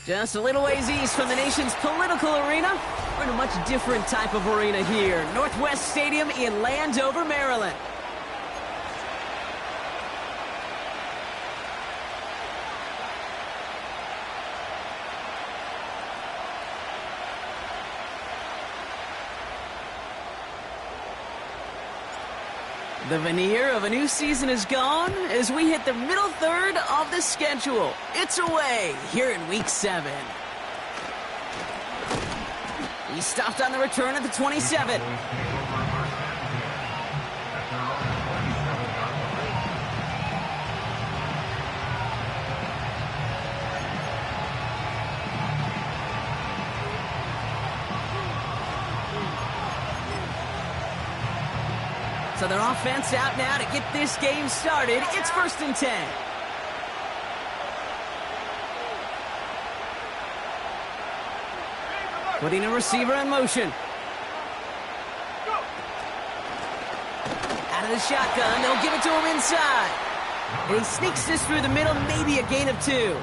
Just a little ways east from the nation's political arena, we're in a much different type of arena here. Northwest Stadium in Landover, Maryland. The veneer of a new season is gone as we hit the middle third of the schedule. It's away here in Week 7. He stopped on the return at the 27. So their offense out now to get this game started. It's 1st and 10. Putting a receiver in motion. Out of the shotgun, they'll give it to him inside. And he sneaks this through the middle, maybe a gain of 2.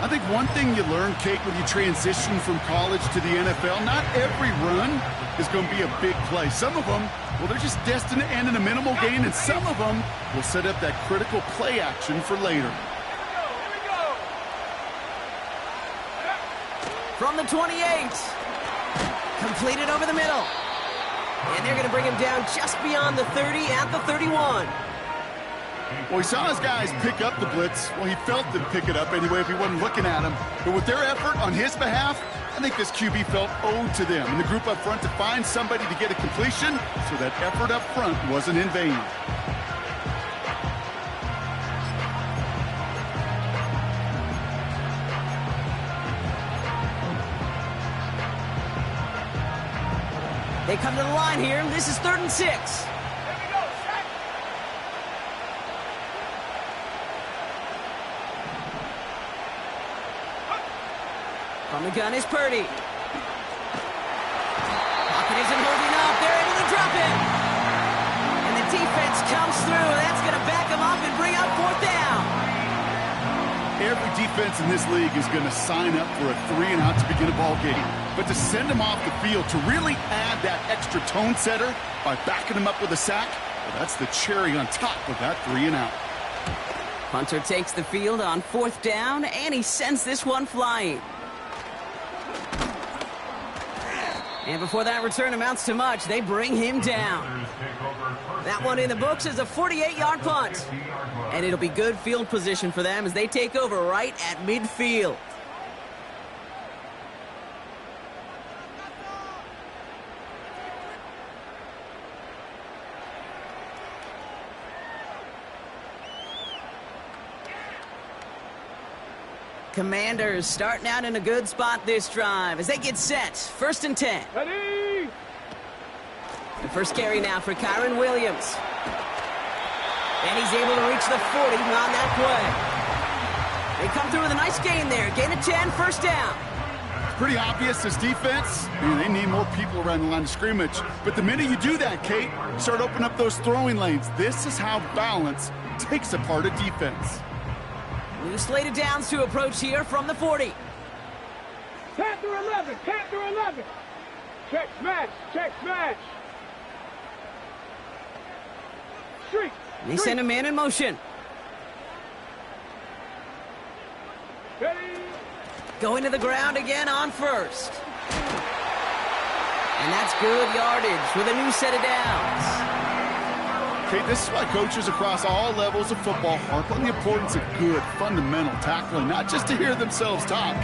I think one thing you learn, Kate, when you transition from college to the NFL, not every run is going to be a big play. Some of them, well, they're just destined to end in a minimal gain, and some of them will set up that critical play action for later. From the 28. Completed over the middle. And they're going to bring him down just beyond the 30 at the 31. Well, he saw his guys pick up the blitz. Well, he felt them pick it up anyway if he wasn't looking at him. But with their effort on his behalf, I think this QB felt owed to them and the group up front to find somebody to get a completion, so that effort up front wasn't in vain. They come to the line here. This is 3rd and 6. From the gun is Purdy. Pocket isn't holding up. They're able to drop it. And the defense comes through. That's going to back him up and bring up 4th down. Every defense in this league is going to sign up for a 3-and-out to begin a ball game. But to send him off the field, to really add that extra tone setter by backing him up with a sack, well, that's the cherry on top of that 3-and-out. Punter takes the field on 4th down, and he sends this one flying. And before that return amounts to much, they bring him down. That one in the books is a 48-yard punt. And it'll be good field position for them as they take over right at midfield. Commanders starting out in a good spot this drive as they get set. 1st and 10. Ready? The first carry now for Kyren Williams. And he's able to reach the 40 on that play. They come through with a nice gain there. Gain of 10, 1st down. It's pretty obvious this defense, they need more people around the line of scrimmage. But the minute you do that, Kate, start opening up those throwing lanes. This is how balance takes apart a defense. New slate of downs to approach here from the 40. Panther 11, Panther 11. Check smash, check smash. Street. They send a man in motion. Ready? Going to the ground again on 1st. And that's good yardage with a new set of downs. Okay, this is why coaches across all levels of football harp on the importance of good, fundamental tackling, not just to hear themselves talk.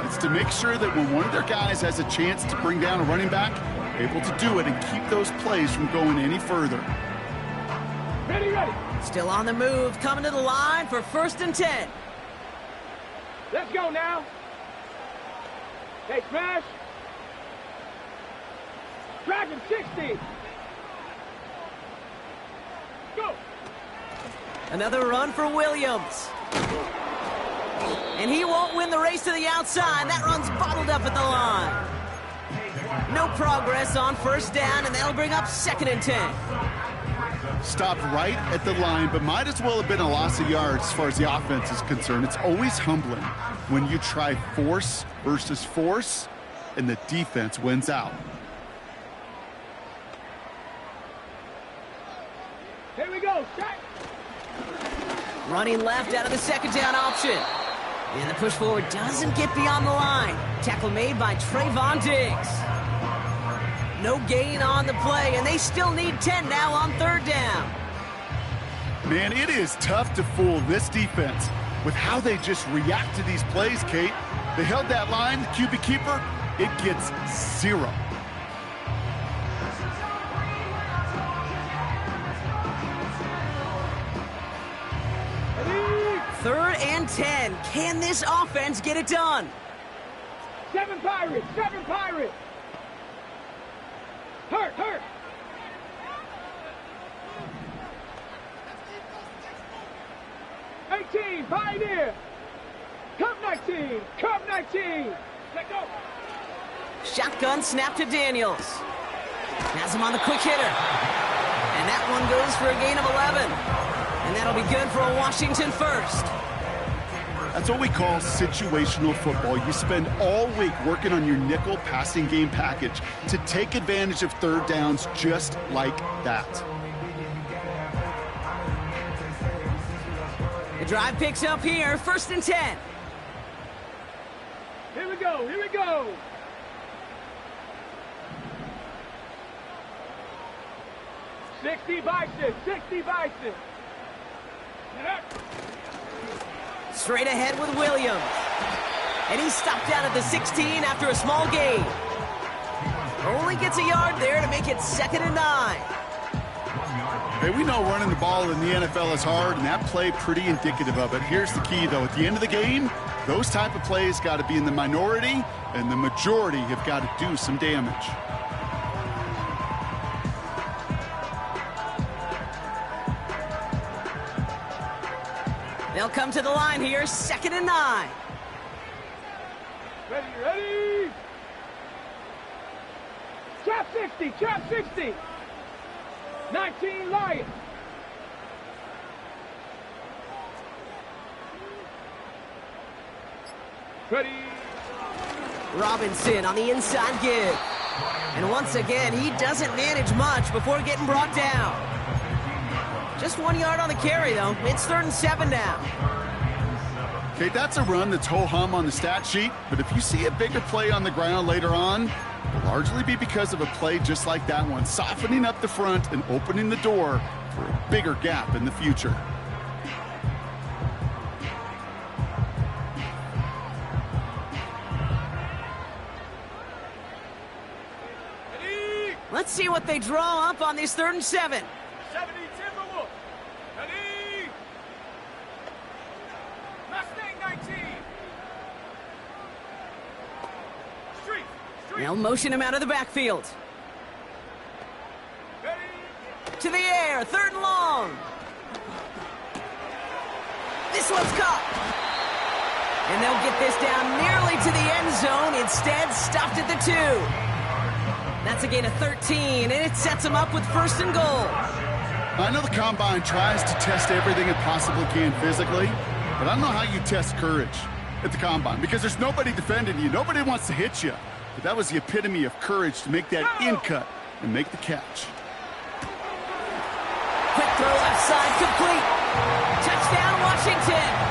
It's to make sure that when one of their guys has a chance to bring down a running back, able to do it and keep those plays from going any further. Ready, ready. Still on the move, coming to the line for 1st and 10. Let's go now. Hey, smash. Dragon 60. Go. Another run for Williams. And he won't win the race to the outside. That run's bottled up at the line. No progress on 1st down, and that'll bring up 2nd and 10. Stopped right at the line, but might as well have been a loss of yards as far as the offense is concerned. It's always humbling when you try force versus force, and the defense wins out. Here we go. Shot. Running left out of the second down option. And the push forward doesn't get beyond the line. Tackle made by Trayvon Diggs. No gain on the play, and they still need 10 now on third down. Man, it is tough to fool this defense with how they just react to these plays, Kate. They held that line, the QB keeper, it gets 0. Third and 10. Can this offense get it done? 7 Pirates. 7 Pirates. Hurt. 18, Pioneer. Cup 19. Cup 19. Let go. Shotgun snap to Daniels. Has him on the quick hitter. And that one goes for a gain of 11. And that'll be good for a Washington first. That's what we call situational football. You spend all week working on your nickel passing game package to take advantage of third downs just like that. The drive picks up here, 1st and 10. Here we go. 60 Bison. Get up. Straight ahead with Williams. And he's stopped down at the 16 after a small gain. Only gets a yard there to make it 2nd and 9. Hey, we know running the ball in the NFL is hard, and that play pretty indicative of it. Here's the key, though. At the end of the game, those type of plays got to be in the minority, and the majority have got to do some damage. They'll come to the line here, 2nd and 9. Ready. Trap 60. 19 Lions. Ready. Robinson on the inside give. And once again, he doesn't manage much before getting brought down. Just 1 yard on the carry, though. It's 3rd and 7 now. Okay, that's a run that's ho-hum on the stat sheet, but if you see a bigger play on the ground later on, it'll largely be because of a play just like that one, softening up the front and opening the door for a bigger gap in the future. Let's see what they draw up on this 3rd and 7. 70 Timberwolves. Ready. Mustang 19. Street. They'll motion him out of the backfield. Ready. To the air, 3rd and long. This one's caught. And they'll get this down nearly to the end zone. Instead, stopped at the 2. That's a gain of 13, and it sets them up with 1st and goal. I know the Combine tries to test everything it possibly can physically, but I don't know how you test courage at the Combine because there's nobody defending you. Nobody wants to hit you. But that was the epitome of courage to make that in cut and make the catch. Quick throw left side, complete. Touchdown, Washington.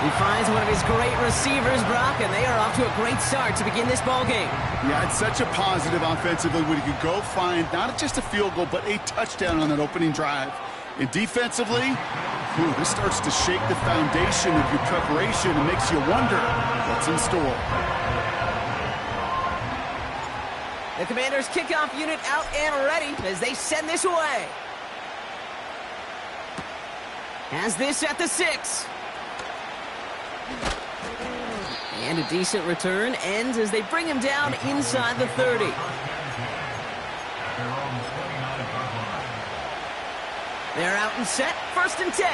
He finds one of his great receivers, Brock, and they are off to a great start to begin this ball game. Yeah, it's such a positive offensively when you can go find not just a field goal, but a touchdown on that opening drive. And defensively, this starts to shake the foundation of your preparation and makes you wonder what's in store. The Commanders' kickoff unit out and ready as they send this away. Has this at the 6. And a decent return ends as they bring him down inside the 30. They're out and set, 1st and 10.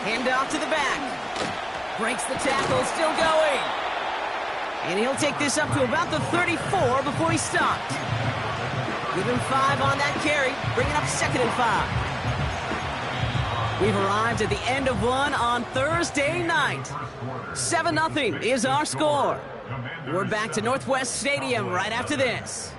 Hand off to the back. Breaks the tackle, still going. And he'll take this up to about the 34 before he stopped. Give him 5 on that carry, bringing up 2nd and 5. We've arrived at the end of one on Thursday night. 7-0 is our score. We're back to Northwest Stadium right after this.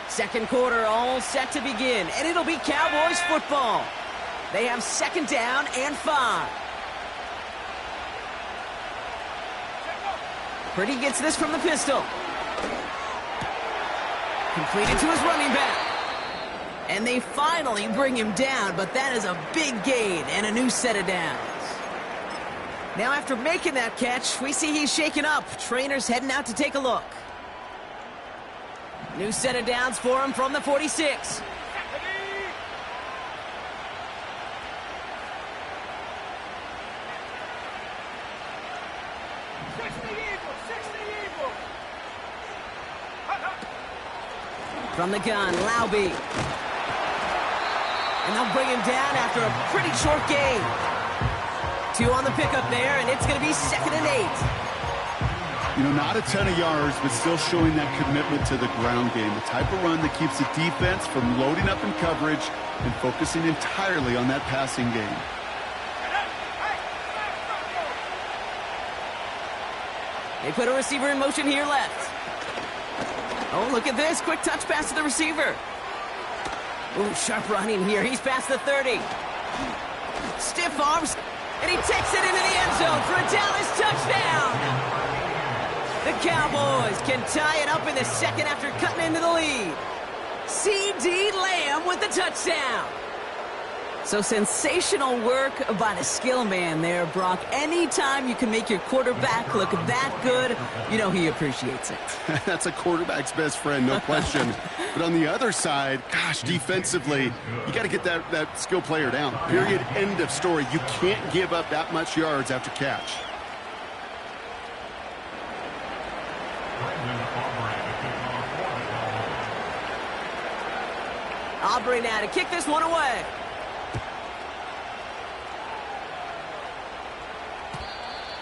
Second quarter all set to begin, and it'll be Cowboys football. They have 2nd down and 5. Purdy gets this from the pistol. Completed to his running back. And they finally bring him down, but that is a big gain and a new set of downs. Now after making that catch, we see he's shaken up. Trainer's heading out to take a look. New set of downs for him from the 46. From the gun, Laube. And they'll bring him down after a pretty short gain. 2 on the pickup there, and it's going to be 2nd and 8. You know, not a ton of yards, but still showing that commitment to the ground game. The type of run that keeps the defense from loading up in coverage and focusing entirely on that passing game. They put a receiver in motion here left. Oh, look at this. Quick touch pass to the receiver. Ooh, sharp running here. He's past the 30. Stiff arms, and he takes it into the end zone for a Dallas touchdown. The Cowboys can tie it up in the 2nd after cutting into the lead. C.D. Lamb with the touchdown. So sensational work by the skill man there, Brock. Anytime you can make your quarterback look that good, you know he appreciates it. That's a quarterback's best friend, no question. But on the other side, gosh, defensively, you got to get that skill player down. Period, end of story. You can't give up that much yards after catch. Aubrey now to kick this one away.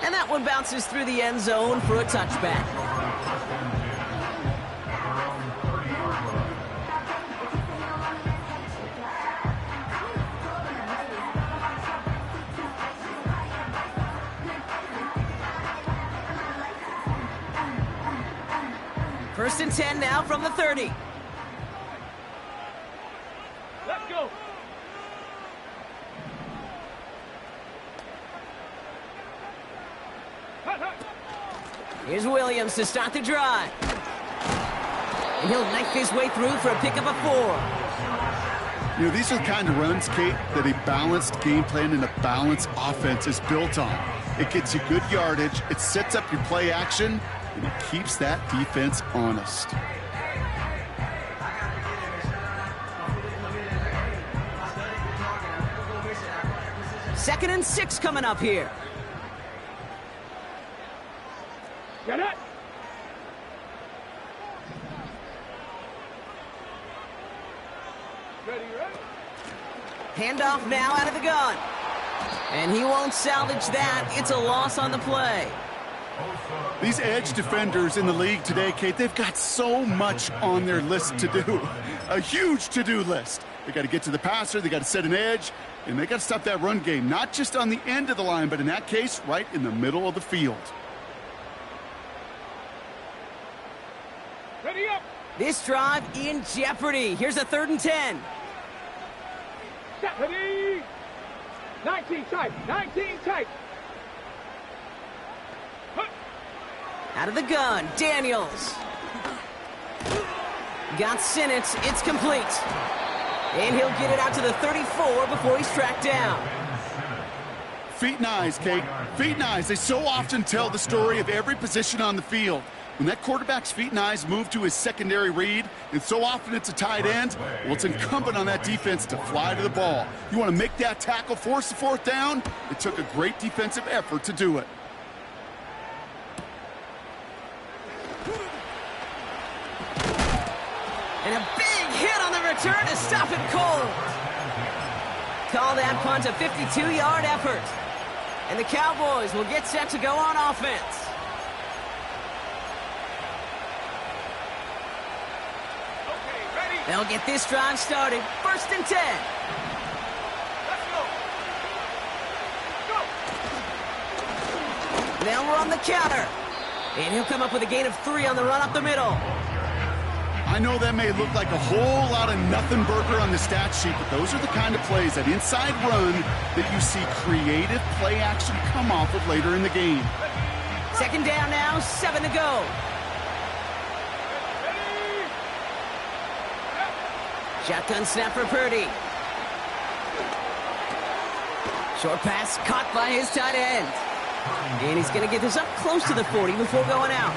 And that one bounces through the end zone for a touchback. First and 10 now from the 30. Let's go. Here's Williams to start the drive. And he'll knife his way through for a pickup of 4. You know, these are the kind of runs, Kate, that a balanced game plan and a balanced offense is built on. It gets you good yardage, it sets up your play action, and it keeps that defense honest. Second and 6 coming up here. Get it. Ready. Handoff now out of the gun. And he won't salvage that. It's a loss on the play. These edge defenders in the league today, Kate, they've got so much on their list to do. A huge to-do list. They got to get to the passer, they got to set an edge, and they got to stop that run game, not just on the end of the line, but in that case, right in the middle of the field. Ready up. This drive in jeopardy. Here's a 3rd and 10. Ready. 19 tight. 19 tight. Out of the gun, Daniels. Got Sinnott. It's complete. And he'll get it out to the 34 before he's tracked down. Feet and eyes, Kate. Feet and eyes. They so often tell the story of every position on the field. When that quarterback's feet and eyes move to his secondary read, and so often it's a tight end, well, it's incumbent on that defense to fly to the ball. You want to make that tackle, force the 4th down? It took a great defensive effort to do it. return to stop it cold. Call that punt a 52-yard effort. And the Cowboys will get set to go on offense. They'll get this drive started. 1st and 10. Let's go. Go. They'll run the counter. And he'll come up with a gain of 3 on the run up the middle. I know that may look like a whole lot of nothing burger on the stat sheet, but those are the kind of plays, that inside run, that you see creative play action come off of later in the game. 2nd down now, 7 to go. Shotgun snap for Purdy. Short pass caught by his tight end. And he's going to get this up close to the 40 before going out.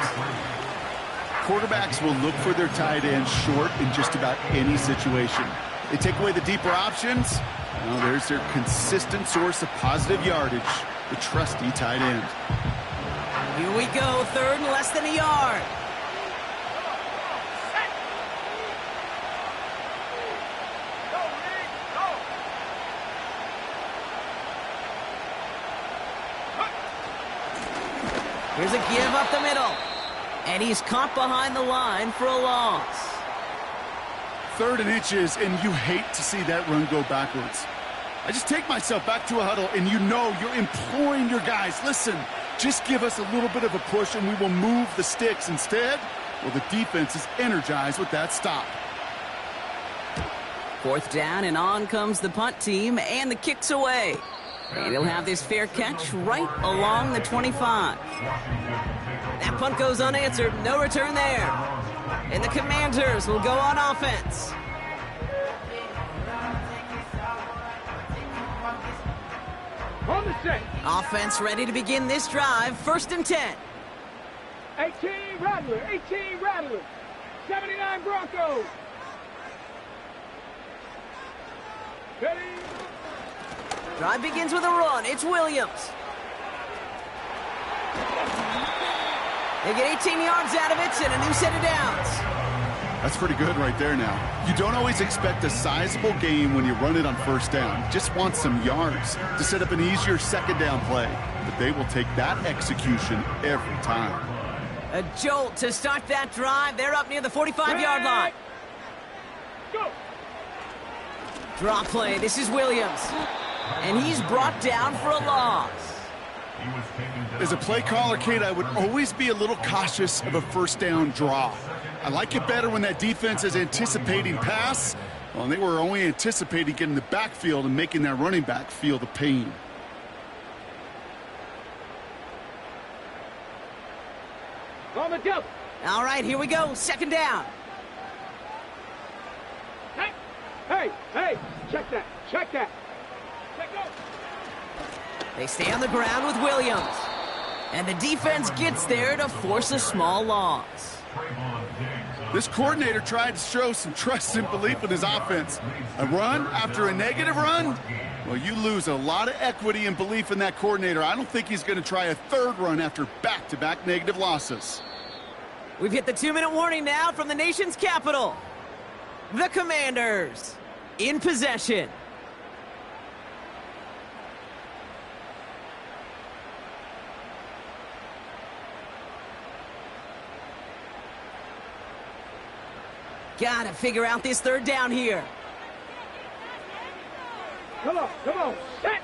Quarterbacks will look for their tight end short in just about any situation. They take away the deeper options. Well, there's their consistent source of positive yardage, the trusty tight end. Here we go, 3rd and less than a yard. Here's a give up the middle. And he's caught behind the line for a loss. 3rd and inches, and you hate to see that run go backwards. I just take myself back to a huddle, and you know you're imploring your guys, listen, just give us a little bit of a push, and we will move the sticks. Instead, well, the defense is energized with that stop. 4th down, and on comes the punt team, and the kick's away. And he'll have this fair catch right along the 25. That punt goes unanswered. No return there. And the Commanders will go on offense. On the set. Offense ready to begin this drive. 1st and 10. 18 Rattler. 18 Rattler. 79 Broncos. Ready. Drive begins with a run. It's Williams. They get 18 yards out of it and a new set of downs. That's pretty good right there now. You don't always expect a sizable gain when you run it on 1st down. You just want some yards to set up an easier 2nd down play. But they will take that execution every time. A jolt to start that drive. They're up near the 45-yard line. Go. Draw play. This is Williams. And he's brought down for a loss. As a play caller, Kate, I would always be a little cautious of a 1st down draw. I like it better when that defense is anticipating pass. Well, and they were only anticipating getting the backfield and making that running back feel the pain. On the double. All right, here we go. 2nd down. Hey, check that. Check that. Check go. They stay on the ground with Williams. And the defense gets there to force a small loss. This coordinator tried to show some trust and belief in his offense. A run after a negative run? Well, you lose a lot of equity and belief in that coordinator. I don't think he's going to try a 3rd run after back-to-back negative losses. We've hit the 2-minute warning now from the nation's capital. The Commanders in possession. Gotta figure out this 3rd down here. Come on. Set.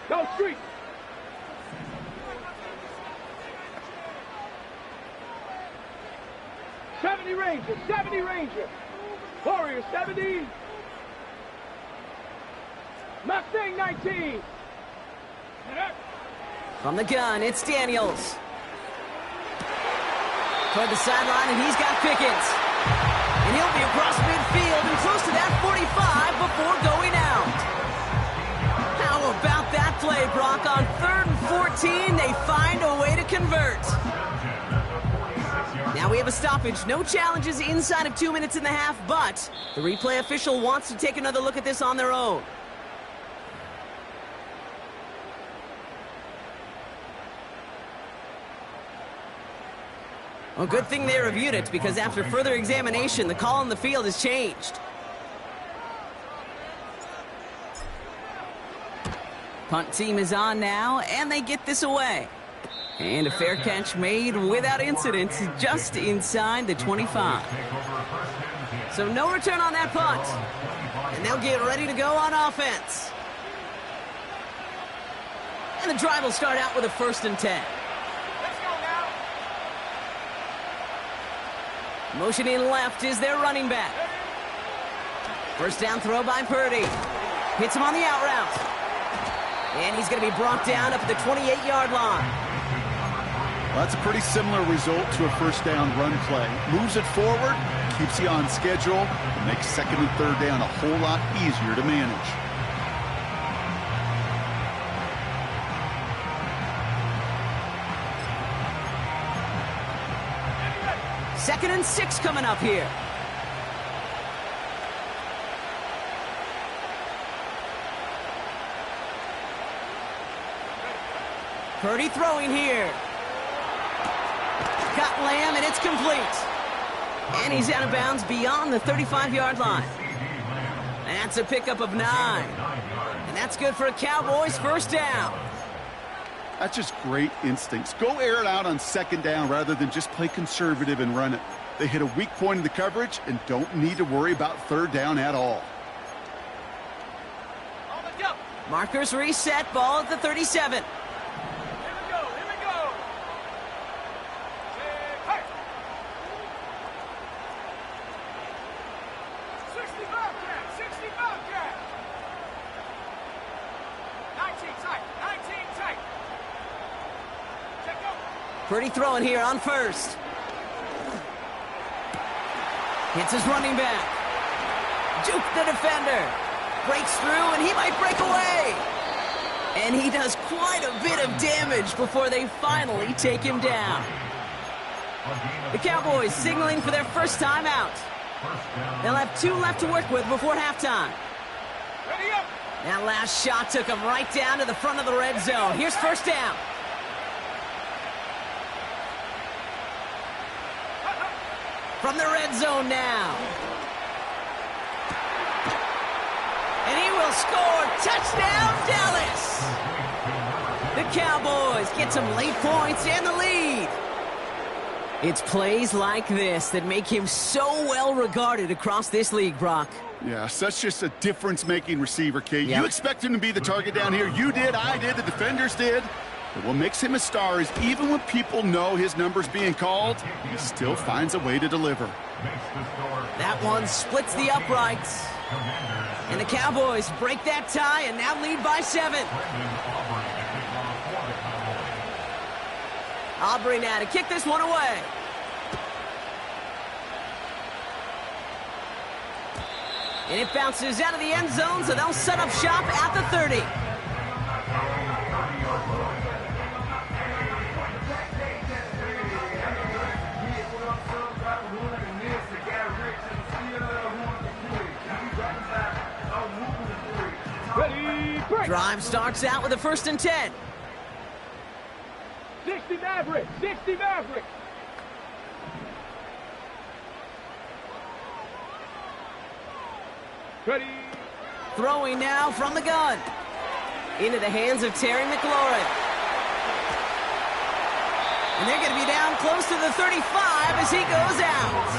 Go street. '70 Ranger. Warrior 70. Mustang 19. From the gun, it's Daniels. Toward the sideline, and he's got Pickens. And he'll be across midfield and close to that 45 before going out. How about that play, Brock? On 3rd and 14, they find a way to convert. Now we have a stoppage. No challenges inside of 2 minutes and a half, but the replay official wants to take another look at this on their own. Well, good thing they reviewed it, because after further examination, the call on the field has changed. Punt team is on now, and they get this away. And a fair catch made without incident, just inside the 25. So no return on that punt. And they'll get ready to go on offense. And the drive will start out with a 1st and 10. Let's go now. Motioning left is their running back. First down throw by Purdy. Hits him on the out route. And he's going to be brought down up at the 28-yard line. Well, that's a pretty similar result to a first down run play. Moves it forward, keeps you on schedule, and makes 2nd and 3rd down a whole lot easier to manage. Second and 6 coming up here. Purdy throwing here. Got Lamb, and it's complete. And he's out of bounds beyond the 35-yard line. That's a pickup of 9. And that's good for a Cowboys first down. That's just great instincts. Go air it out on 2nd down rather than just play conservative and run it. They hit a weak point in the coverage and don't need to worry about 3rd down at all. On the jump. Markers reset, ball at the 37. Here we go. Here we go. Hey. 65 jack. 65 jack. 19 tight. 19 tight. Check go. Purdy throwing here on 1st. Hits his running back. Juke the defender. Breaks through, and he might break away. And he does quite a bit of damage before they finally take him down. The Cowboys signaling for their first time out. They'll have 2 left to work with before halftime. Ready up. That last shot took him right down to the front of the red zone. Here's first down. From the red zone now. And he will score. Touchdown, Dallas. The Cowboys get some late points and the lead. It's plays like this that make him so well regarded across this league, Brock. Yeah, such just a difference-making receiver, Kate. Yep. You expect him to be the target down here. You did, I did, the defenders did. But what makes him a star is even when people know his number's being called, he still finds a way to deliver. That one splits the uprights. And the Cowboys break that tie and now lead by 7. Aubrey now to kick this one away. And it bounces out of the end zone, so they'll set up shop at the 30. Ready, break. Drive starts out with a 1st and 10. 60 Maverick. 60 Maverick. Ready. Throwing now from the gun. Into the hands of Terry McLaurin. And they're going to be down close to the 35 as he goes out.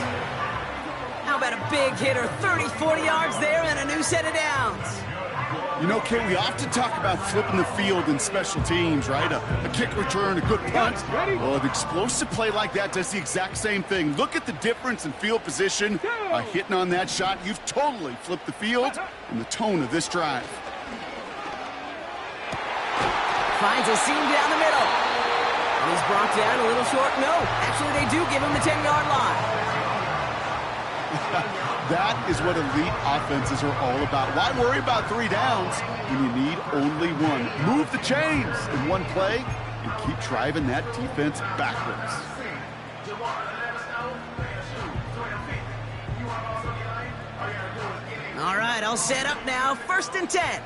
How about a big hitter, 30, 40 yards there and a new set of downs. You know, Kate, we often talk about flipping the field in special teams, right? A kick return, a good punt. Well, an explosive play like that does the exact same thing. Look at the difference in field position. By hitting on that shot, you've totally flipped the field and the tone of this drive. Finds a seam down the middle. And he's brought down a little short. No, actually they do give him the 10-yard line. That is what elite offenses are all about. Why worry about 3 downs when you need only 1? Move the chains in one play and keep driving that defense backwards. All right, I'll set up now. 1st and 10.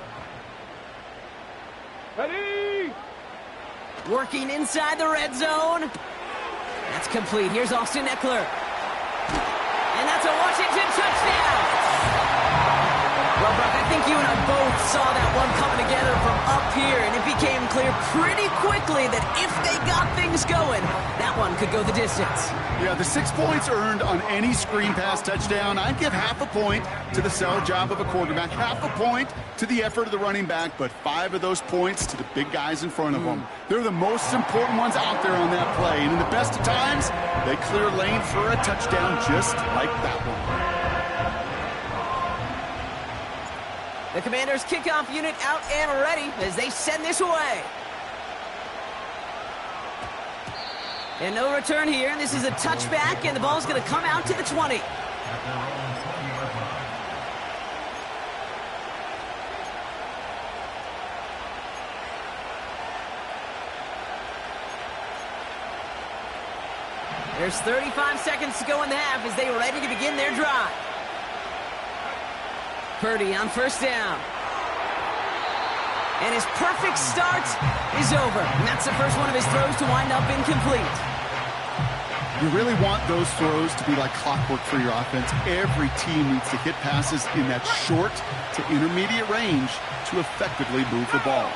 Ready. Working inside the red zone. That's complete. Here's Austin Eckler. And that's a Washington touchdown. Well, Brock, I think you and I both saw that one coming together from up here, and it became clear pretty quickly that if they got things going, that one could go the distance. Yeah, the 6 points earned on any screen pass touchdown. I'd give half a point to the sell job of a quarterback, half a point to the effort of the running back, but 5 of those points to the big guys in front of them. They're the most important ones out there on that play, and in the best of times, they clear lane for a touchdown just like that one. The Commanders' kickoff unit out and ready as they send this away. And no return here, and this is a touchback, and the ball's going to come out to the 20. There's 35 seconds to go in the half as they are ready to begin their drive. Purdy on first down. And his perfect start is over. And that's the first one of his throws to wind up incomplete. You really want those throws to be like clockwork for your offense. Every team needs to hit passes in that short to intermediate range to effectively move the ball.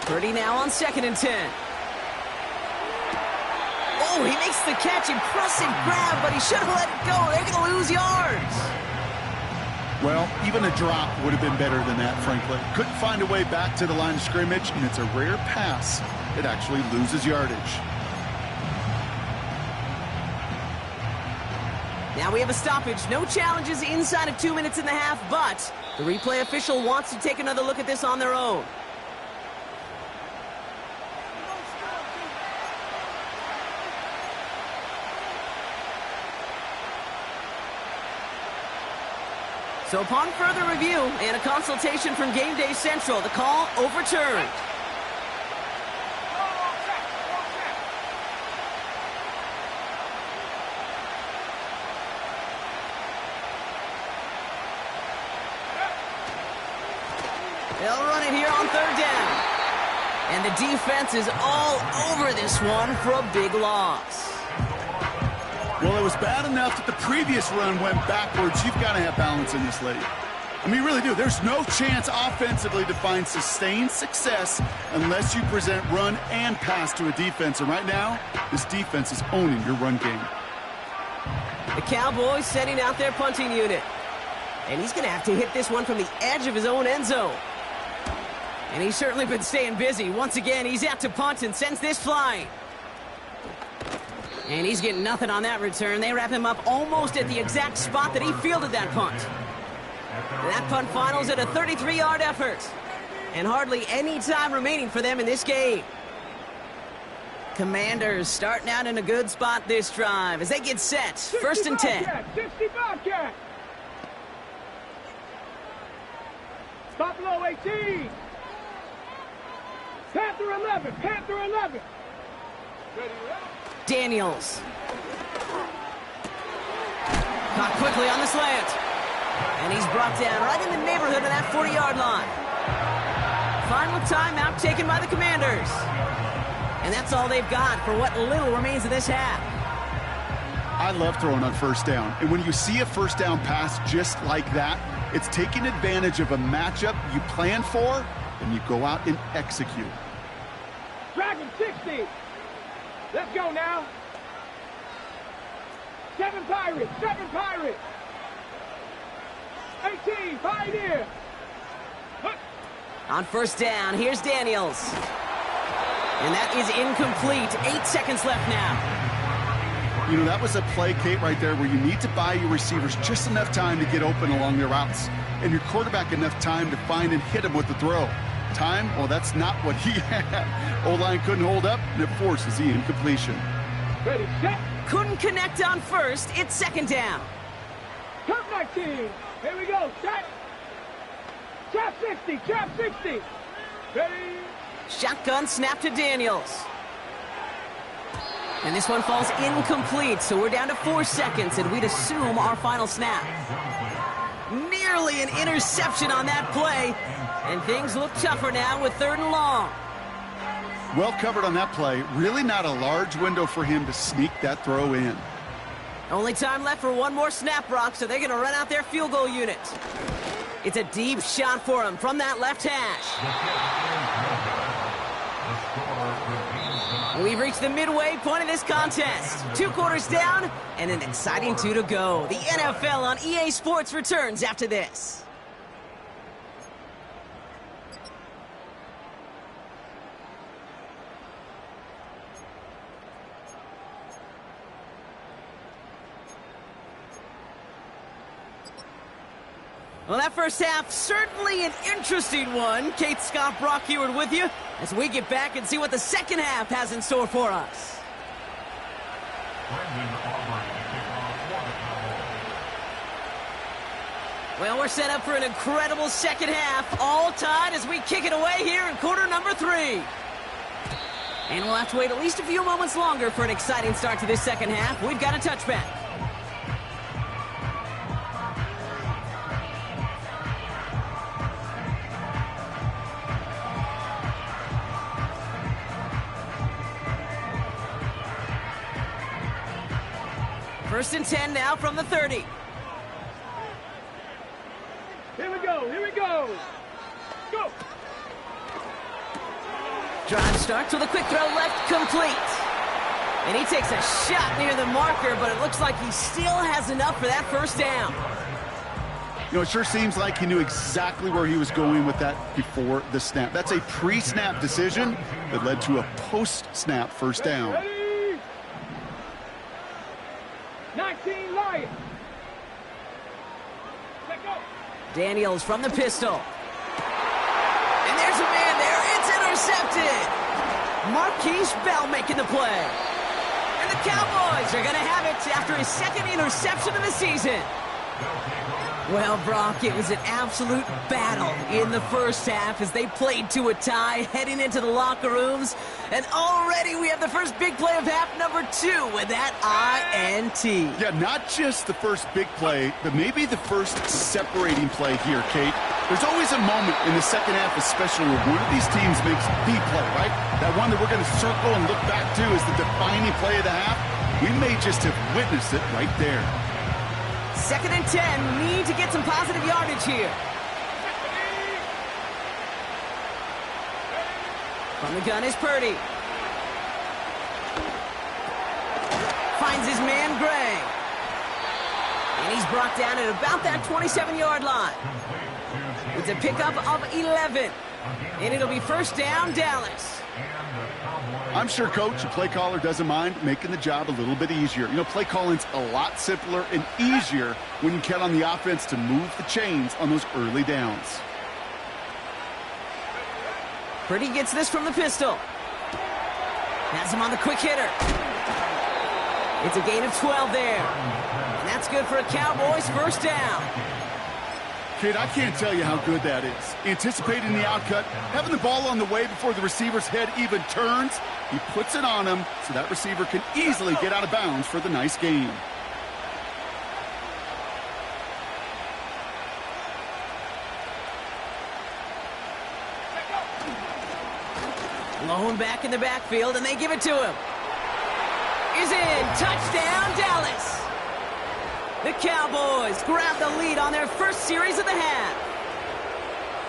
Purdy now on 2nd and 10. Oh, he makes the catch. Impressive grab, but he should have let it go. They're going to lose yards. Well, even a drop would have been better than that, frankly. Couldn't find a way back to the line of scrimmage, and it's a rare pass that actually loses yardage. Now we have a stoppage. No challenges inside of 2 minutes and a half, but the replay official wants to take another look at this on their own. So upon further review and a consultation from Game Day Central, the call overturned. They'll run it here on 3rd down. And the defense is all over this one for a big loss. Well, it was bad enough that the previous run went backwards. You've got to have balance in this league. I mean, you really do. There's no chance offensively to find sustained success unless you present run and pass to a defense. And right now, this defense is owning your run game. The Cowboys setting out their punting unit. And he's going to have to hit this one from the edge of his own end zone. And he's certainly been staying busy. Once again, he's out to punt and sends this flying. And he's getting nothing on that return. They wrap him up almost at the exact spot that he fielded that punt. And that punt finals at a 33-yard effort. And hardly any time remaining for them in this game. Commanders starting out in a good spot this drive as they get set. 1st and 10. 65 cat. Stop below 18. Panther 11. Panther 11. Daniels. Caught quickly on the slant. And he's brought down right in the neighborhood of that 40-yard line. Final timeout taken by the Commanders. And that's all they've got for what little remains of this half. I love throwing on 1st down. And when you see a 1st down pass just like that, it's taking advantage of a matchup you plan for, and you go out and execute. Dragon 60. Let's go now. 7 Pirates. 7 Pirates. 18 Pioneer. On 1st down, here's Daniels. And that is incomplete. 8 seconds left now. You know, that was a play, Kate, right there where you need to buy your receivers just enough time to get open along their routes. And your quarterback enough time to find and hit him with the throw. Time? Well, that's not what he had. O-line couldn't hold up, and it forces the incompletion. Ready, set. Couldn't connect on 1st. It's 2nd down. Come 19. Here we go. Set. Trap 60. Trap 60. Ready. Shotgun snap to Daniels. And this one falls incomplete, so we're down to 4 seconds, and we'd assume our final snap. Nearly an interception on that play, and things look tougher now with 3rd and long. Well covered on that play. Really not a large window for him to sneak that throw in. Only time left for one more snap, Brock, so they're going to run out their field goal unit. It's a deep shot for him from that left hash. We've reached the midway point of this contest. 2 quarters down and an exciting 2 to go. The NFL on EA Sports returns after this. Well, that first half, certainly an interesting one. Kate, Scott, Brock Heward with you as we get back and see what the second half has in store for us. Well, we're set up for an incredible second half, all tied as we kick it away here in quarter number 3. And we'll have to wait at least a few moments longer for an exciting start to this second half. We've got a touchback. First and 10 now from the 30. Here we go, here we go. Go. Drive starts with a quick throw left, complete. And he takes a shot near the marker, but it looks like he still has enough for that first down. You know, it sure seems like he knew exactly where he was going with that before the snap. That's a pre-snap decision that led to a post-snap first down. Ready? 19 Lions. Let go. Daniels from the pistol. And there's a man there. It's intercepted. Marquise Bell making the play. And the Cowboys are going to have it after his 2nd interception of the season. Well, Brock, it was an absolute battle in the first half as they played to a tie heading into the locker rooms. And already we have the first big play of half number 2 with that INT. Yeah, not just the first big play, but maybe the first separating play here, Kate. There's always a moment in the second half, especially when one of these teams makes the play, right? That one that we're going to circle and look back to as the defining play of the half. We may just have witnessed it right there. 2nd and 10, need to get some positive yardage here. From the gun is Purdy. Finds his man, Gray. And he's brought down at about that 27-yard line. It's a pickup of 11. And it'll be first down, Dallas. I'm sure, Coach, the play caller doesn't mind making the job a little bit easier. You know, play calling's a lot simpler and easier when you count on the offense to move the chains on those early downs. Purdy gets this from the pistol. Has him on the quick hitter. It's a gain of 12 there. And that's good for a Cowboys first down. Kid, I can't tell you how good that is. Anticipating the outcut, having the ball on the way before the receiver's head even turns, he puts it on him so that receiver can easily get out of bounds for the nice gain. Blown back in the backfield, and they give it to him. Is in. Touchdown, Dallas. The Cowboys grab the lead on their first series of the half.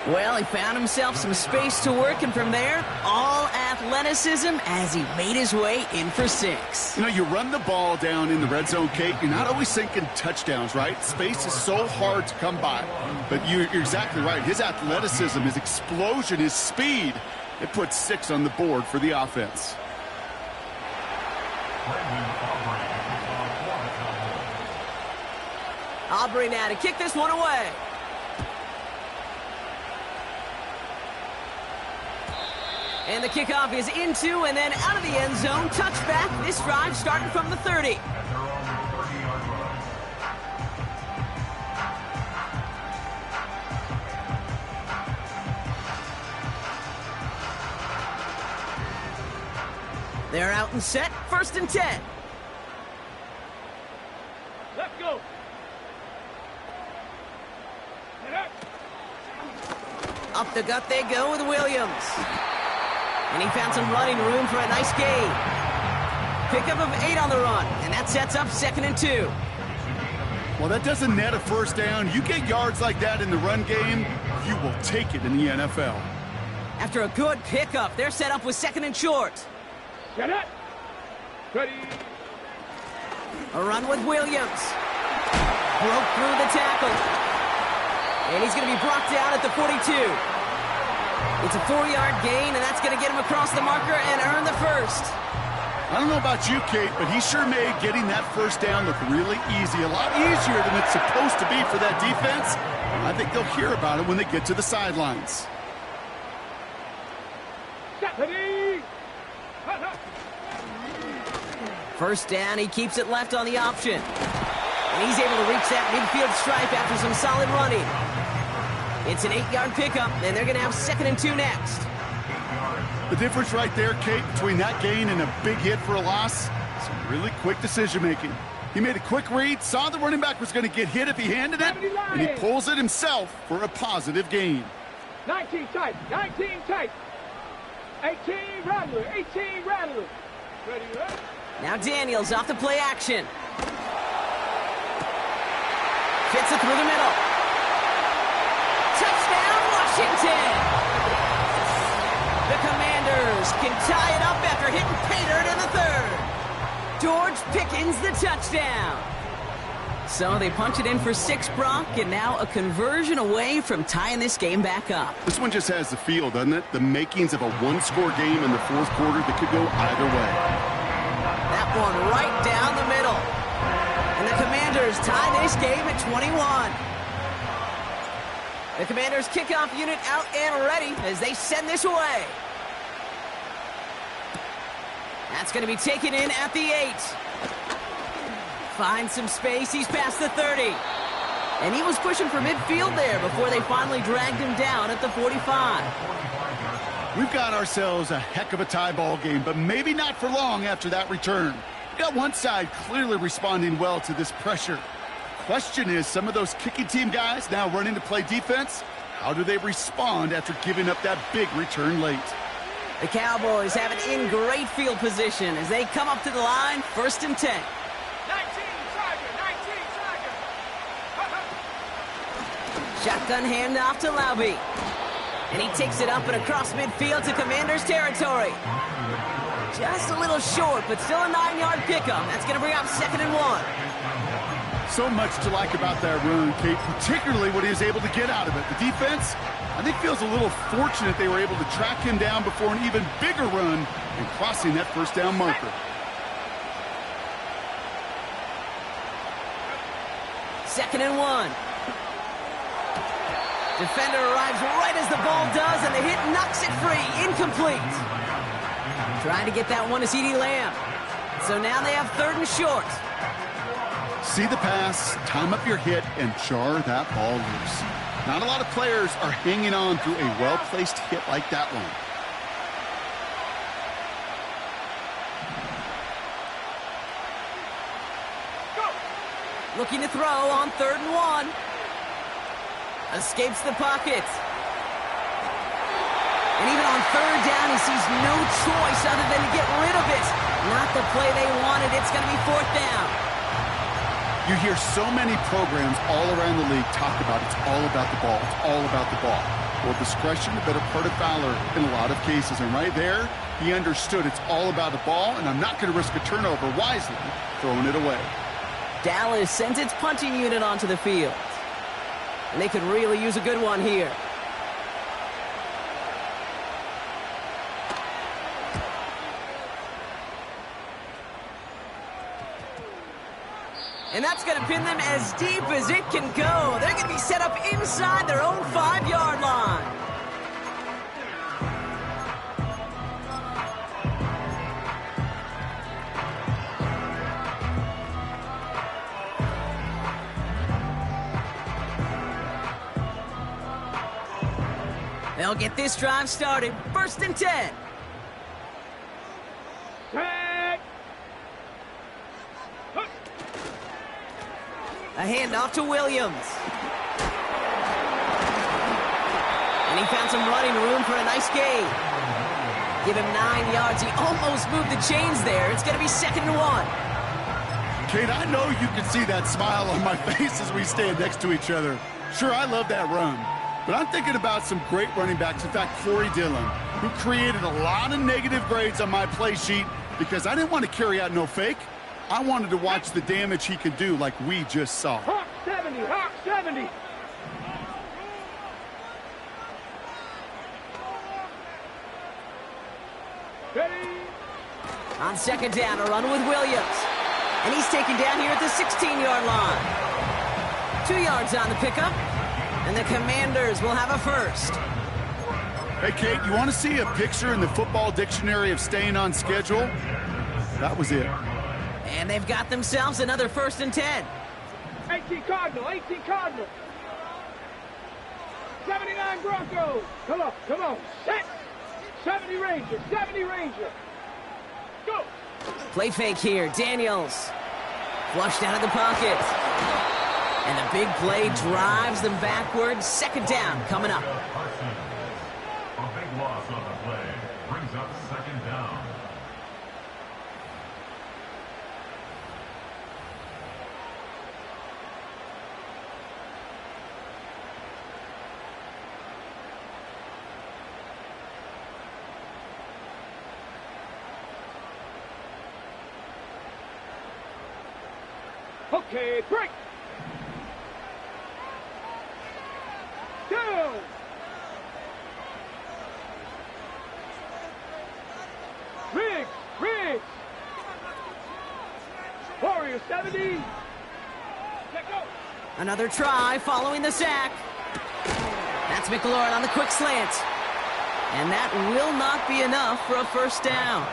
Well, he found himself some space to work, and from there, all athleticism as he made his way in for 6. You know, you run the ball down in the red zone, Kate, you're not always thinking touchdowns, right? Space is so hard to come by. But you're exactly right. His athleticism, his explosion, his speed, it puts 6 on the board for the offense. Aubrey now to kick this one away. And the kickoff is into and then out of the end zone. Touchback. This drive starting from the 30. They're out and set, 1st and 10. Let's go. Up the gut they go with Williams. And he found some running room for a nice gain. Pickup of 8 on the run, and that sets up 2nd and 2. Well, that doesn't net a first down. You get yards like that in the run game, you will take it in the NFL. After a good pickup, they're set up with 2nd and short. Get it. Ready. A run with Williams. Broke through the tackle. And he's going to be brought down at the 42. It's a 4-yard gain, and that's going to get him across the marker and earn the first. I don't know about you, Kate, but he sure made getting that first down look really easy. A lot easier than it's supposed to be for that defense. I think they'll hear about it when they get to the sidelines. Ready. First down, he keeps it left on the option. And he's able to reach that midfield stripe after some solid running. It's an 8-yard pickup, and they're going to have 2nd and 2 next. The difference right there, Kate, between that gain and a big hit for a loss, some really quick decision-making. He made a quick read, saw the running back was going to get hit if he handed it, and he pulls it himself for a positive gain. 19 tight, 19 tight. 18 Rattler, 18 Rattler. Ready, ready. Now Daniels off the play action. Fits it through the middle. Touchdown, Washington! The Commanders can tie it up after hitting pay dirt in the 3rd. George Pickens the touchdown. So they punch it in for 6, Brock, and now a conversion away from tying this game back up. This one just has the feel, doesn't it? The makings of a one-score game in the 4th quarter that could go either way. That one right down the middle. And the Commanders tie this game at 21. The Commanders kickoff unit out and ready as they send this away. That's going to be taken in at the 8. Finds some space, he's past the 30. And he was pushing for midfield there before they finally dragged him down at the 45. We've got ourselves a heck of a tie ball game, but maybe not for long after that return. We got one side clearly responding well to this pressure. The question is, some of those kicking team guys now running to play defense, how do they respond after giving up that big return late? The Cowboys have it in great field position as they come up to the line, 1st and 10. 19 Tiger, 19 Tiger. Shotgun handoff to Laube. And he takes it up and across midfield to Commanders territory. Just a little short, but still a 9-yard pickup. That's going to bring up 2nd and 1. So much to like about that run, Kate, particularly what he was able to get out of it. The defense, I think, feels a little fortunate they were able to track him down before an even bigger run and crossing that first down marker. 2nd and 1. Defender arrives right as the ball does, and the hit knocks it free. Incomplete. Trying to get that one to CeeDee Lamb. So now they have 3rd and short. See the pass, time up your hit, and jar that ball loose. Not a lot of players are hanging on through a well-placed hit like that one. Looking to throw on 3rd and 1. Escapes the pocket. And even on 3rd down, he sees no choice other than to get rid of it. Not the play they wanted. It's going to be 4th down. You hear so many programs all around the league talk about it's all about the ball. It's all about the ball. Well, discretion, the better part of valor in a lot of cases. And right there, he understood it's all about the ball, and I'm not going to risk a turnover wisely, throwing it away. Dallas sends its punching unit onto the field. And they could really use a good one here. And that's going to pin them as deep as it can go. They're going to be set up inside their own 5-yard line. They'll get this drive started. 1st and 10. Set. A handoff to Williams. And he found some running room for a nice gain. Give him 9 yards. He almost moved the chains there. It's going to be 2nd and 1. Kate, I know you can see that smile on my face as we stand next to each other. Sure, I love that run. But I'm thinking about some great running backs. In fact, Corey Dillon, who created a lot of negative grades on my play sheet because I didn't want to carry out no fake. I wanted to watch the damage he could do like we just saw. Hawk 70, Hawk 70. Ready? On 2nd down, a run with Williams. And he's taken down here at the 16-yard line. 2 yards on the pickup. And the Commanders will have a first. Hey, Kate, you want to see a picture in the football dictionary of staying on schedule? That was it. And they've got themselves another 1st and 10. 18 Cardinal, 18 Cardinal. 79 Broncos. Come on, set. 70 Ranger, 70 Ranger. Go. Play fake here, Daniels. Flushed out of the pocket. And the big play drives them backwards. 2nd down coming up. A big loss on the play brings up 2nd down. Okay, break. Down. Riggs. Warrior 70. Let go. Another try following the sack. That's McLaurin on the quick slant. And that will not be enough for a 1st down.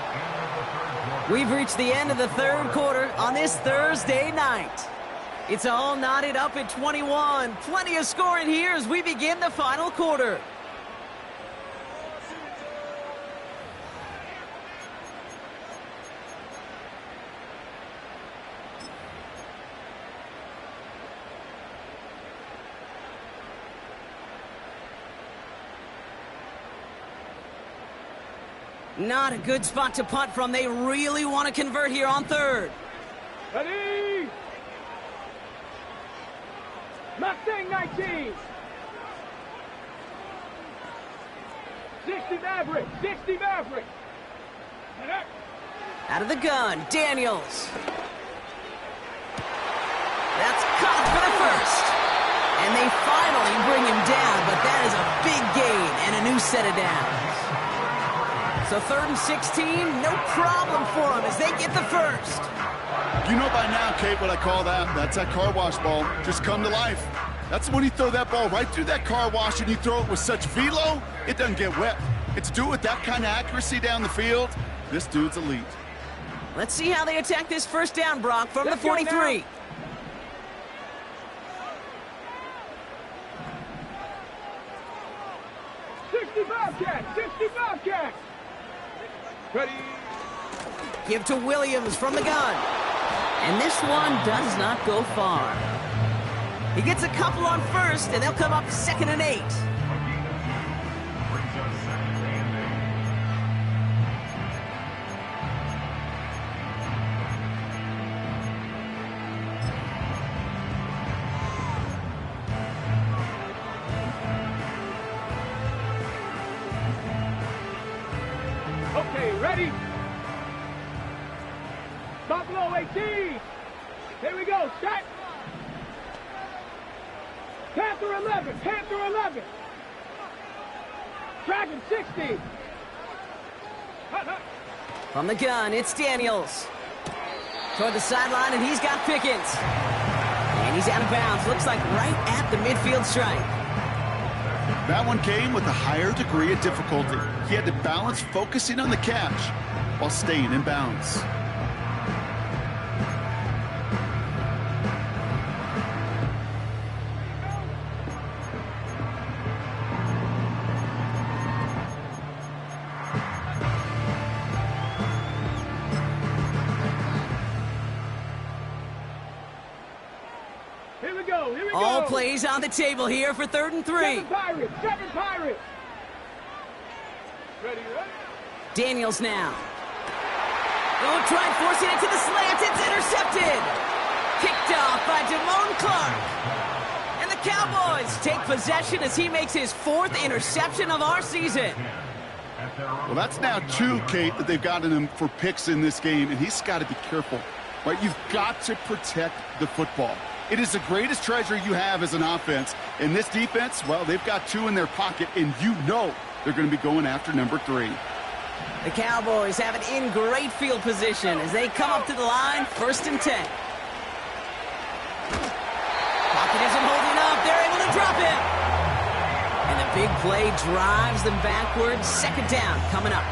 We've reached the end of the 3rd quarter on this Thursday night. It's all knotted up at 21. Plenty of scoring here as we begin the final quarter. Not a good spot to punt from. They really want to convert here on 3rd. Ready? Mustang 19. 60 Maverick. Out of the gun, Daniels. That's caught for the 1st. And they finally bring him down, but that is a big gain and a new set of downs. So 3rd and 16, no problem for them as they get the 1st. You know by now, Kate, what I call that? That's that car wash ball. Just come to life. That's when you throw that ball right through that car wash and you throw it with such velo, it doesn't get wet. It's do it with that kind of accuracy down the field. This dude's elite. Let's see how they attack this 1st down, Brock, from the 43. 60 Bobcat. Ready? Give to Williams from the gun. And this one does not go far. He gets a couple on 1st, and they'll come up 2nd and 8. Brings up 2nd and 8. Okay, ready? Buffalo 18. Here we go, set. Panther 11. Dragon 60. From the gun, it's Daniels. Toward the sideline, and he's got Pickens. And he's out of bounds. Looks like right at the midfield stripe. That one came with a higher degree of difficulty. He had to balance focusing on the catch while staying in bounds. Here we go. Here we go. All plays on the table here for 3rd and 3. Seven Pirates. Seven Pirates. Ready, ready. Daniels now. Oh, try forcing it to the slant. It's intercepted. Picked off by Damone Clark. And the Cowboys take possession as he makes his 4th interception of our season. Well, that's now 2, Kate, that they've gotten him for picks in this game, and he's got to be careful. Right? You've got to protect the football. It is the greatest treasure you have as an offense. And this defense, well, they've got 2 in their pocket, and you know they're going to be going after number 3. The Cowboys have it in great field position as they come up to the line, 1st and 10. Pocket isn't holding up. They're able to drop him. And the big play drives them backwards. 2nd down coming up.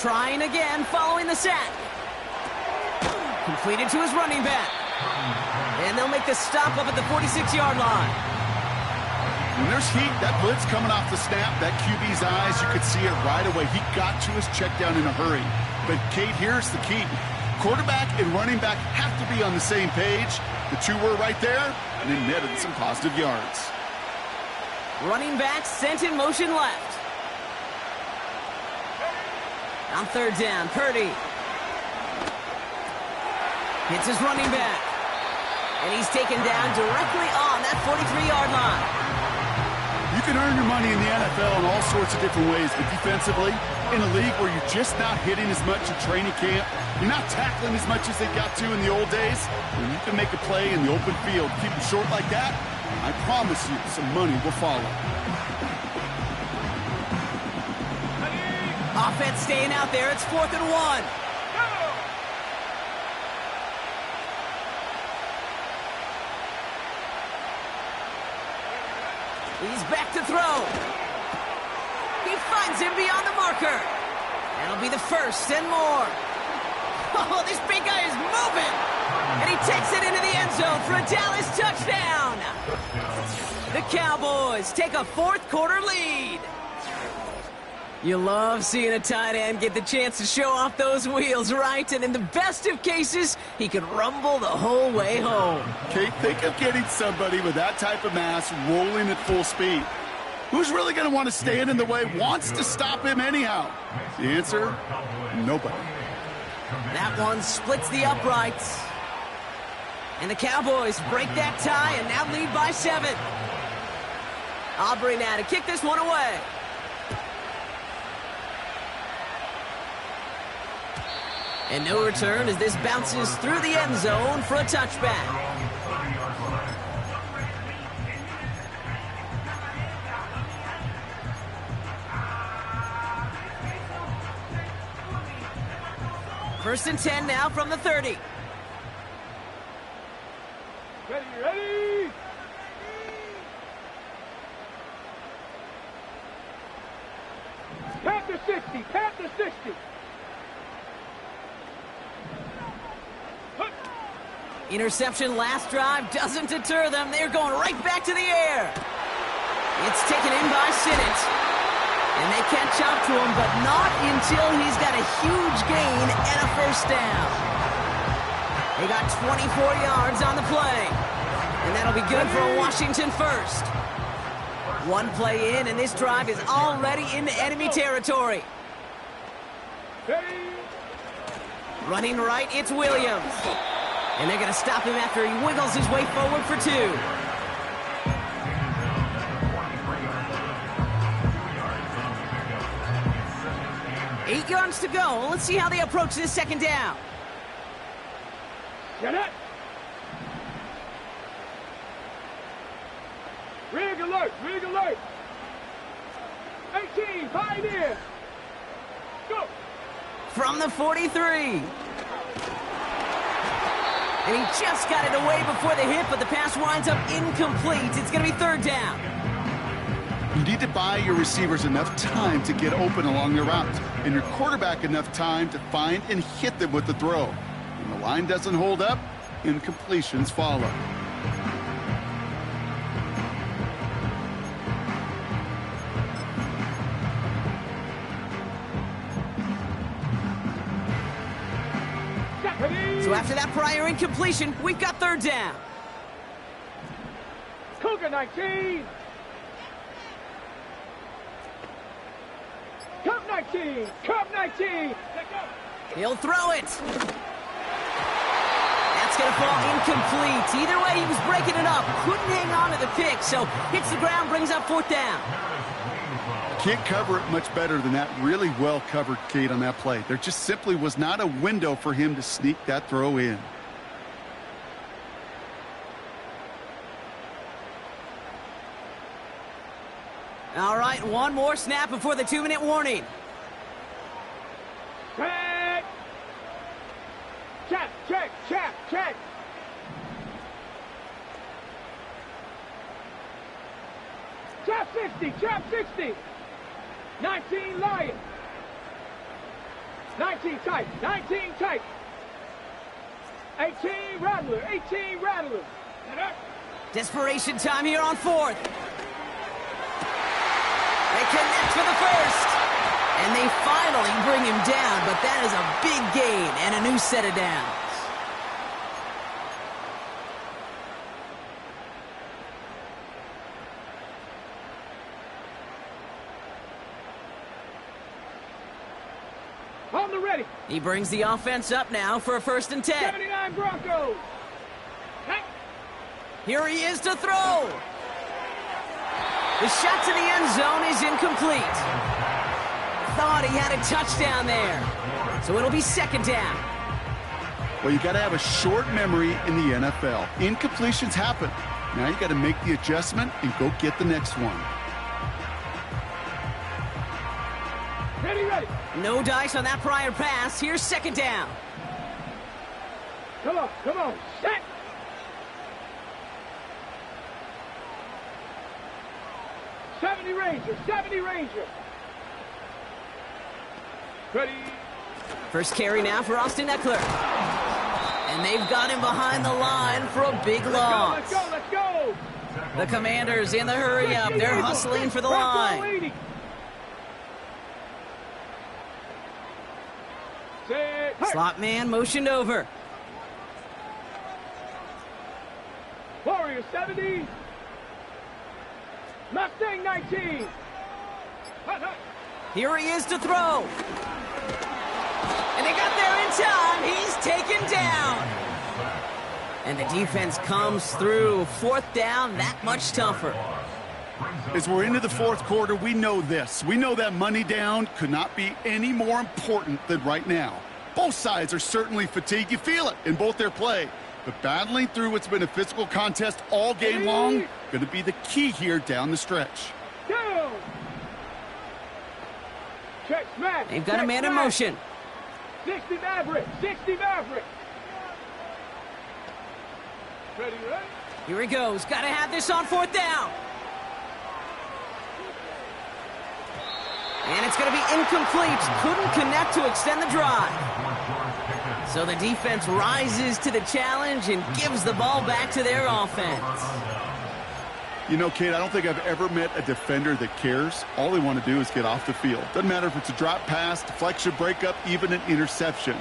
Trying again following the sack. Completed to his running back. And they'll make the stop up at the 46-yard line. When there's heat, that blitz coming off the snap, that QB's eyes, you could see it right away. He got to his check down in a hurry. But, Kate, here's the key. Quarterback and running back have to be on the same page. The 2 were right there, and it netted some positive yards. Running back sent in motion left. On 3rd down, Purdy hits his running back. And he's taken down directly on that 43-yard line. You can earn your money in the NFL in all sorts of different ways, but defensively, in a league where you're just not hitting as much in training camp, you're not tackling as much as they got to in the old days, when you can make a play in the open field, keep them short like that, I promise you some money will follow. Offense staying out there. It's 4th and 1. He's back to throw. He finds him beyond the marker. That'll be the 1st and more. Oh, this big guy is moving. And he takes it into the end zone for a Dallas touchdown. The Cowboys take a 4th quarter lead. You love seeing a tight end get the chance to show off those wheels, right? And in the best of cases, he could rumble the whole way home. Kate, think of getting somebody with that type of mass rolling at full speed. Who's really going to want to stand in the way, wants to stop him anyhow? The answer, nobody. That one splits the uprights. And the Cowboys break that tie and now lead by 7. Aubrey now to kick this one away. And no return as this bounces through the end zone for a touchback. First and 10 now from the 30. Ready, ready. Panther 60, Panther 60. Interception last drive doesn't deter them. They're going right back to the air. It's taken in by Sinnott. And they catch up to him, but not until he's got a huge gain and a 1st down. They got 24 yards on the play. And that'll be good for a Washington 1st. One play in, and this drive is already into enemy territory. Running right, it's Williams. And they're going to stop him after he wiggles his way forward for 2. Eight yards to go. Let's see how they approach this 2nd down. Get it. Rig alert, rig alert. 18, Pioneer. Go. From the 43. And he just got it away before the hit, but the pass winds up incomplete. It's going to be 3rd down. You need to buy your receivers enough time to get open along their routes, and your quarterback enough time to find and hit them with the throw. When the line doesn't hold up, incompletions follow. So after that prior incompletion, we've got third down. Cougar 19. Cup 19. Cup 19. He'll throw it. That's going to fall incomplete. Either way, he was breaking it up. Couldn't hang on to the pick, so hits the ground, brings up fourth down. Can't cover it much better than that. Really well covered, Kate, on that play. There just simply was not a window for him to sneak that throw in. All right, one more snap before the 2-minute warning. Check. Check, check, check, check. Trap 60, trap 60. 19 Lions. 19 tight, 19 tight. 18 Rattler, 18 Rattler. Desperation time here on fourth. They connect for the first. And they finally bring him down, but that is a big gain and a new set of downs. On the ready. He brings the offense up now for a 1st and 10. 79 Broncos. Hey. Here he is to throw. The shot to the end zone is incomplete. Thought he had a touchdown there. So it'll be 2nd down. Well, you got to have a short memory in the NFL. Incompletions happen. Now you got to make the adjustment and go get the next one. Ready, ready. No dice on that prior pass. Here's 2nd down. Come on, come on. Set. Ranger, 70 Ranger. Ready. First carry now for Austin Eckler. And they've got him behind the line for a big loss. Let's go, let's go, let's go. The Commanders in the hurry up. They're hustling for the line. Slot man motioned over. Warrior 70. Mustang 19. Here he is to throw. And they got there in time. He's taken down. And the defense comes through. 4th down, that much tougher. As we're into the 4th quarter, we know this. We know that money down could not be any more important than right now. Both sides are certainly fatigued. You feel it in both their play. But battling through what's been a physical contest all game long, going to be the key here down the stretch. Down. Check smash. They've got a man in motion. 60 Maverick, 60 Maverick. Ready, ready? Here he goes. Got to have this on 4th down. And it's going to be incomplete. Couldn't connect to extend the drive. So the defense rises to the challenge and gives the ball back to their offense. You know, Kate, I don't think I've ever met a defender that cares. All they want to do is get off the field. Doesn't matter if it's a drop pass, deflection, breakup, even an interception.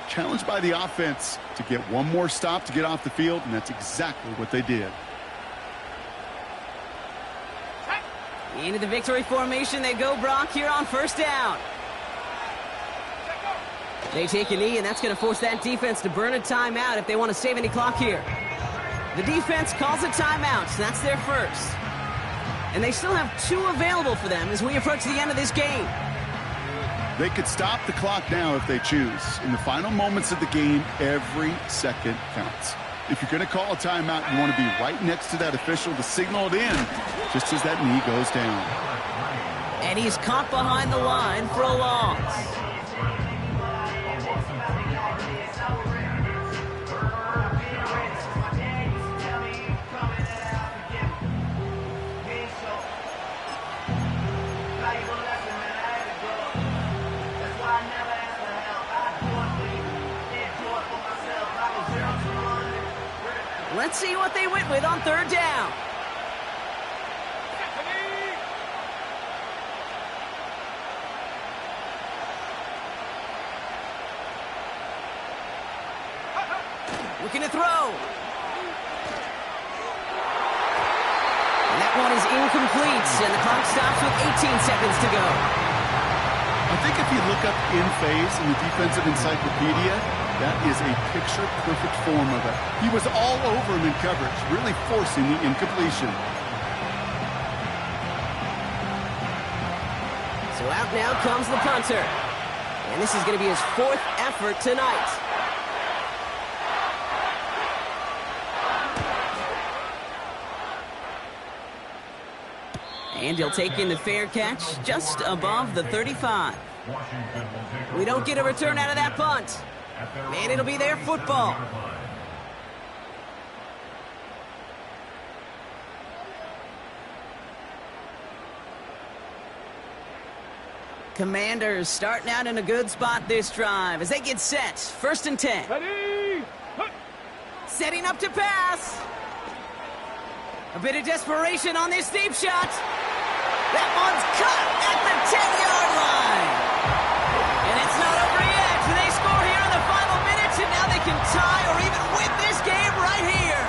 Challenged by the offense to get one more stop to get off the field, and that's exactly what they did. Into the victory formation they go, Brock, here on 1st down. They take a knee, and that's going to force that defense to burn a timeout if they want to save any clock here. The defense calls a timeout, so that's their first. And they still have 2 available for them as we approach the end of this game. They could stop the clock now if they choose. In the final moments of the game, every second counts. If you're going to call a timeout, you want to be right next to that official to signal it in, just as that knee goes down. And he's caught behind the line for a loss. Let's see what they went with on third down. Looking to throw. And that one is incomplete, and the clock stops with 18 seconds to go. I think if you look up in phase in the defensive encyclopedia, that is a picture-perfect form of it. He was all over him in coverage, really forcing the incompletion. So out now comes the punter. And this is going to be his fourth effort tonight. And he'll take in the fair catch just above the 35. We don't get a return out of that punt. And it'll be their football. Commanders starting out in a good spot this drive as they get set. 1st and 10. Ready? Setting up to pass. A bit of desperation on this deep shot. That one's cut at the 10-yard line. And it's not over yet. They score here in the final minutes, and now they can tie or even win this game right here.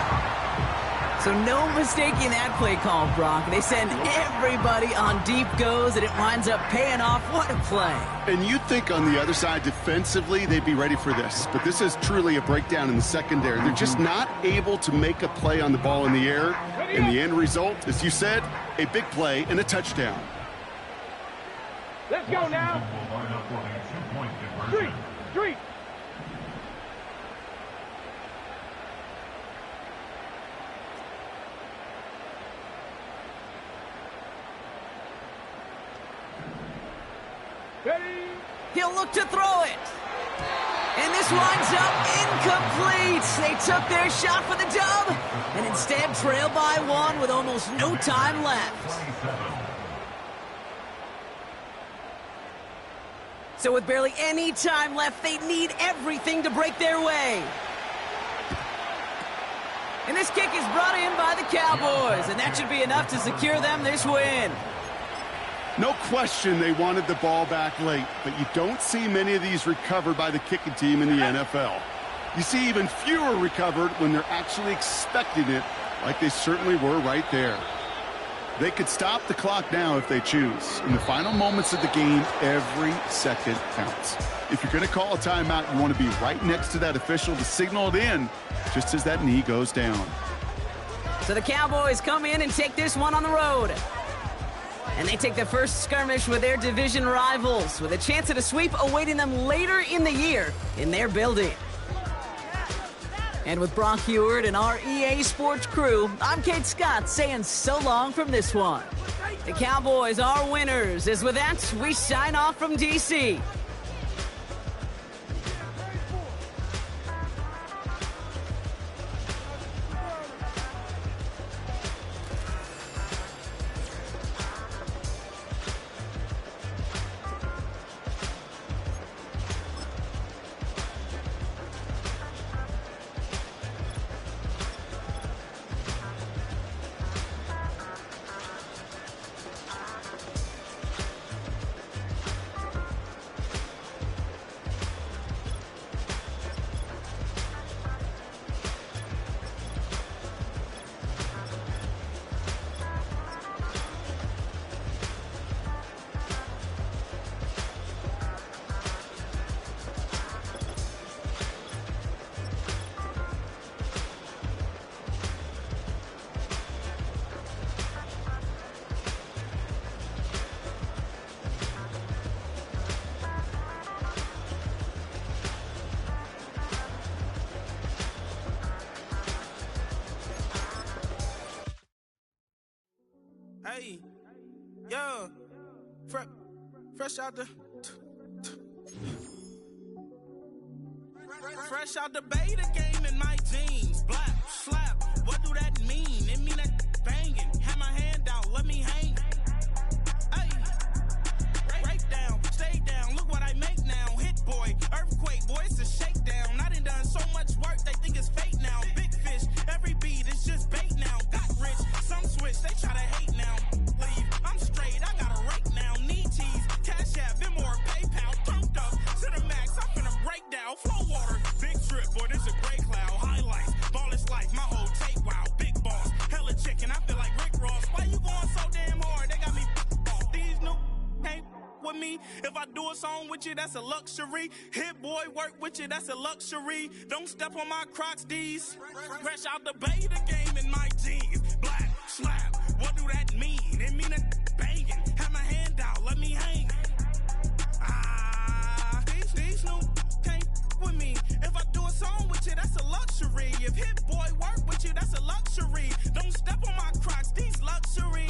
So no mistaking that play call, Brock. They send everybody on deep goes, and it winds up paying off. What a play. And you'd think on the other side defensively they'd be ready for this. But this is truly a breakdown in the secondary. They're just not able to make a play on the ball in the air. And the end result, as you said, a big play and a touchdown. Let's go now. Street, street. Ready? He'll look to throw it. And this winds up incomplete. They took their shot for the dub and instead trail by one with almost no time left. So with barely any time left, they need everything to break their way. And this kick is brought in by the Cowboys, and that should be enough to secure them this win. No question they wanted the ball back late, but you don't see many of these recovered by the kicking team in the NFL. You see even fewer recovered when they're actually expecting it, like they certainly were right there. They could stop the clock now if they choose. In the final moments of the game, every second counts. If you're going to call a timeout, you want to be right next to that official to signal it in just as that knee goes down. So the Cowboys come in and take this one on the road. And they take the first skirmish with their division rivals with a chance at a sweep awaiting them later in the year in their building. And with Brock Huard and our EA Sports crew, I'm Kate Scott saying so long from this one. The Cowboys are winners, as with that, we sign off from D.C. Hey, yo, fresh out the beta game in my jeans. Black slap, what do that mean? It mean that banging. Have my hand out, let me hang. Hey, break down, stay down. Look what I make now. Hit boy, earthquake, boy, it's a shakedown. I done so much work, they think it's fake now. Big fish, every beat. they try to hate now. Leave, I'm straight, I got a rake now. Need cheese, Cash App, Venmo or PayPal. Turned up to the max, I'm finna break down. Flow water, big trip, boy, this a gray cloud. Highlights, ball is life, my whole take, wow. Big boss, hella chicken, I feel like Rick Ross. Why you going so damn hard? They got me off. These new can't with me. If I do a song with you, that's a luxury. Hit boy, work with you, that's a luxury. Don't step on my Crocs, D's. Fresh out the bay, the game in my jeans. Black, slap, what do that mean? It mean a banging. Have my hand out, let me hang. These new can't with me. If I do a song with you, that's a luxury. If Hit Boy work with you, that's a luxury. Don't step on my Crocs, these luxury.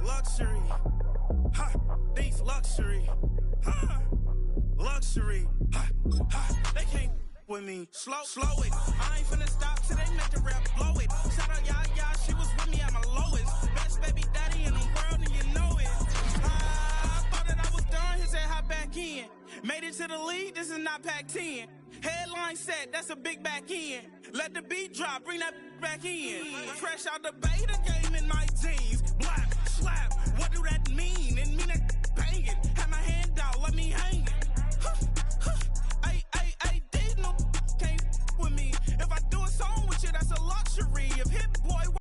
Luxury. Ha, these luxury. Ha, luxury. Ha, ha, they can't with me. Slow it. I ain't finna stop till they make the rap blow it. Shout out Yaya, she was with me at my lowest. Best baby daddy in the world and you know it. I thought that I was done, he said hop back in. Made it to the lead, this is not Pac-10. Headline set, that's a big back end. Let the beat drop, bring that back in. Fresh out the bay, the